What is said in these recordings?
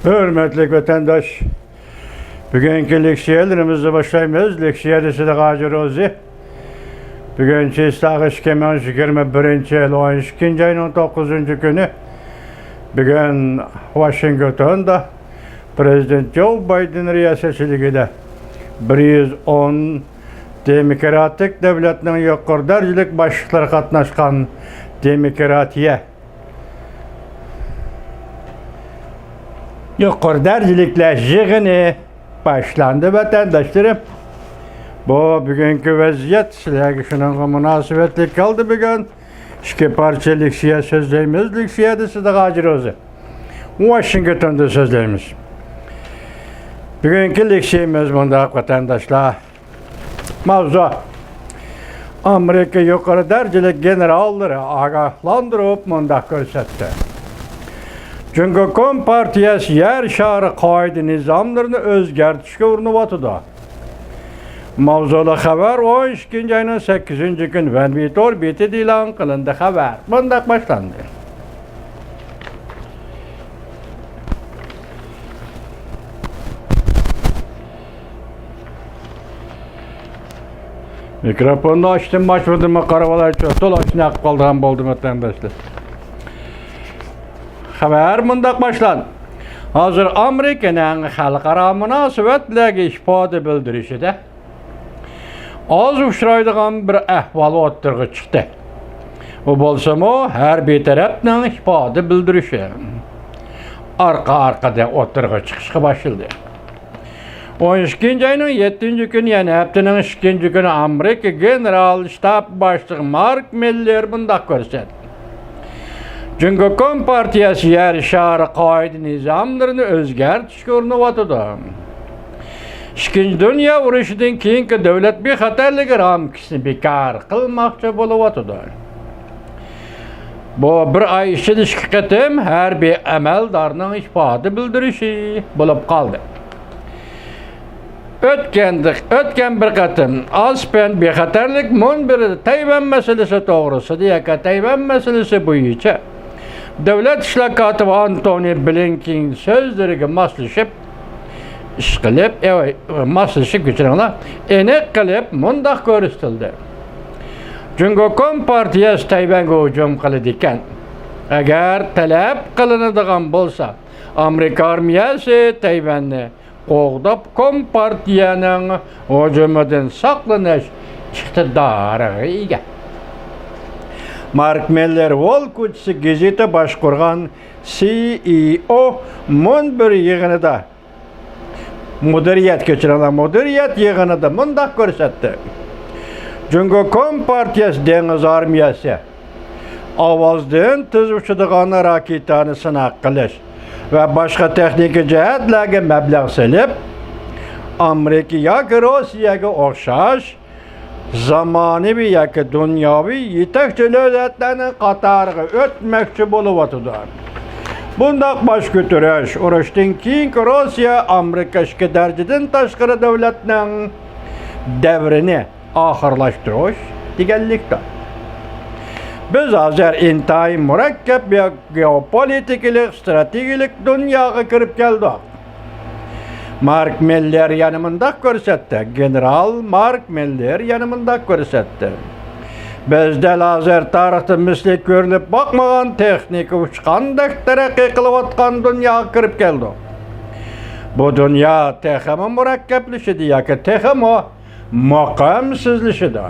Hürmetli vatandaş, bugünkü leksiyalarımızı başlayımız. Leksiyadesi de Gazirozi. Bugünkü İstağış Kemal 21. yıl 12. ayın 19. günü. Bugün Washington'da Prezident Joe Biden riyasetçiliğinde 110 demokratik devletinin yukarı derecelik başlıkları katnaşkan demokratiye yukarı derecelikle yığını başlandı vatandaşlarım. Bu bugünkü vaziyet sizlerge şunun münasebetli kaldı bugün. İki parça leksiya sözlerimiz, leksiyadesi de Gazirozi. Washington'da sözlerimiz. Bugünkü leksiyemiz bunda vatandaşlar. Mavzu Amerika yukarı derecelik generalları agahlandırıp bunda görsetti. Çünkü Kompartiyası yer şarı kaide nizamlarını özgertişke urnuvatıda. Mavzulu haber 12. ayının 8. gün Venvitor biti dilan kılındı haber. Bundak başlandı. Mikrofonu açtım, açmadım, karavalar çok dolaşına kaldığım buldum vatandaşlar. Haber bundak başlandı. Hazır Amerika'nın halkara münasebetlerine ifade bildirişi de az uçraydıgan bir ahvalı ortaya çıktı. O bolsa mı her bir taraftan ifade bildirişi arka-arkada ortaya çıkışa başladı. 12. ayının 7. günü yani haftanın 2. günü Amerika General Ştab Başlığı Mark Miller bundak gösterdi. Çünkü Kompartiyası yer şarı kaide nizamlarını özgertişke urnuvatıda. İkinci Dünya Uruşu'dan keyinki devlet bir hatarlık ramkisini bekar kılmakçı buluvatıda. Bu bir ay içinde iki kıtım her bir emeldarının ifade bildirişi bulup kaldı. Ötken bir kıtım aspen bir hatarlık mun bir Tayvan meselesi doğrusu diye ki Tayvan meselesi bu içe. Devlet İşler Katibi Antony Blinken sözlerine maslaşıp maslaşıp geçirenler enek kılıp mundak görüstüldü. Çünkü Kompartiyası Tayvan'a hücum kılıdikken eğer talep kılınıdığın bolsa Amerika armiyası Tayvan'ı qoğdap Kompartiyanın hücumundan saklanış iktidarı ega. Mark Miller Volkutsi gazete başkurgan CEO mun bir yığınıda müdüriyet geçirenler müdüriyet yığınıda mundak görsetti. Çünkü Kompartiyası Deniz Armiyası avazdan tez uçuduğun raketini sınak kılış ve başka teknik cihetlerge meblağ selip Amerika ya Rusya'ya okşaş zamanı bir yakı dünyavi yetekçi devletlerinin katarı ötmekçi buluvatıdır. Bundak baş götürüş, uğraştın ki Rusya, Amerika işki dereceden taşkırı devletinin devrini ahırlaştırış digellikte. Biz hazır intihai mürekkep bir geopolitikilik, stratejilik dünyaya girip geldik. Mark Miller yanımında görsetti. General Mark Miller yanımında görsetti. Bizde lazer tarihte misli görülüp bakmagan teknik uçkandek terakki kılıvatkan dünyaya girip geldi. Bu dünya tehemi mürekkeplişidi yaki tehemi makamsızlışidi.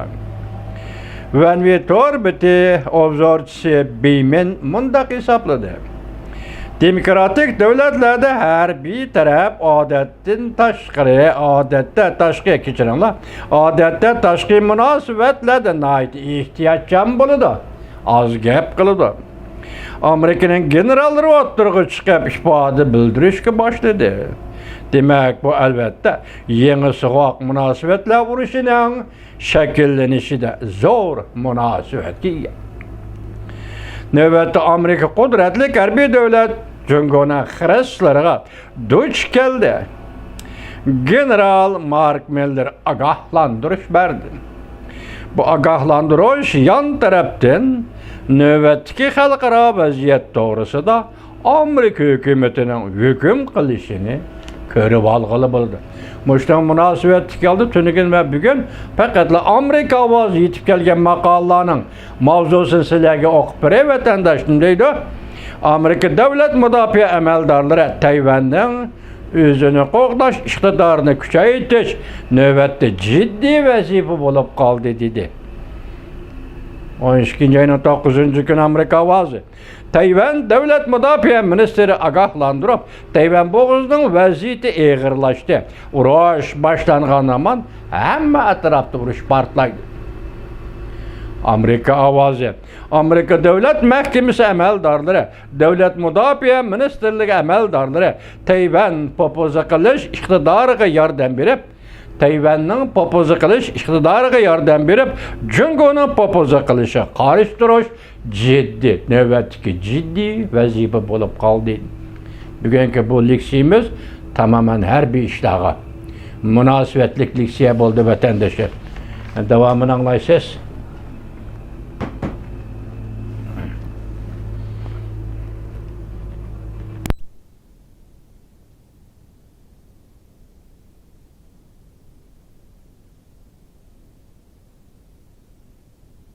Venvitor biti obzorçisi Beymen mundak hesapladı. Demokratik devletlerde her bir taraf adettin taşkırı, adette taşkı geçirenler, adette taşkı münasebetlerden ait ihtiyaçcan buludu. Az gep kılıdı. Amerika'nın generalları oturgu çıkıp ifade bildirişke başladı. Demek bu elbette yeni sıkak münasebetler vuruşunun şekillenişi de zor münasebet ki. Növbette Amerika kudretli harbiy devlet çünkü ona xreslarına duç geldi. General Mark Miller agahlandırış verdi. Bu agahlandırış yan taraftan növbetki halkara vaziyet doğrusu da Amerika hükümetinin hüküm kılışını körüp algılı buldu. Muştan münasebetlik geldi tünügün ve bugün faqatla Amerika avazı yetip kelgen maqallaның mavzusunu sizlerge okup bire vatandaşım deydi. Amerika devlet müdafiə əməldarları Tayvan'ın özünü qoqdaş iqtidarını küçəyitiş növbətdə ciddi vazife bulup qaldı dedi. 12. ayının 9. gün Amerika avazı Tayvan Devlet Müdafiə Ministeri agahlandırıb, Tayvan boğazının vəziyyəti eğirlaşdı. Uruş başlanğan zaman həmmə ətrafda uruş partlaydı. Amerika avazı Amerika Devlet Məhkəməsi əməldarları, Devlet Müdafiə Ministerliği əməldarları Tayvan popuza qilish iqtidariga yordam berib, Tayvan'ın popuza qilish iqtidariga yordam berib, Jungo'nun popuza qilishi qarshi turish ciddi, növbətdəki ciddi vəzifə olub qaldı. Bugünkü bu leksiyimiz tamamen her bir işlağa münasibetlik leksiya oldu vatandaşlar. Devamını anlaysınız.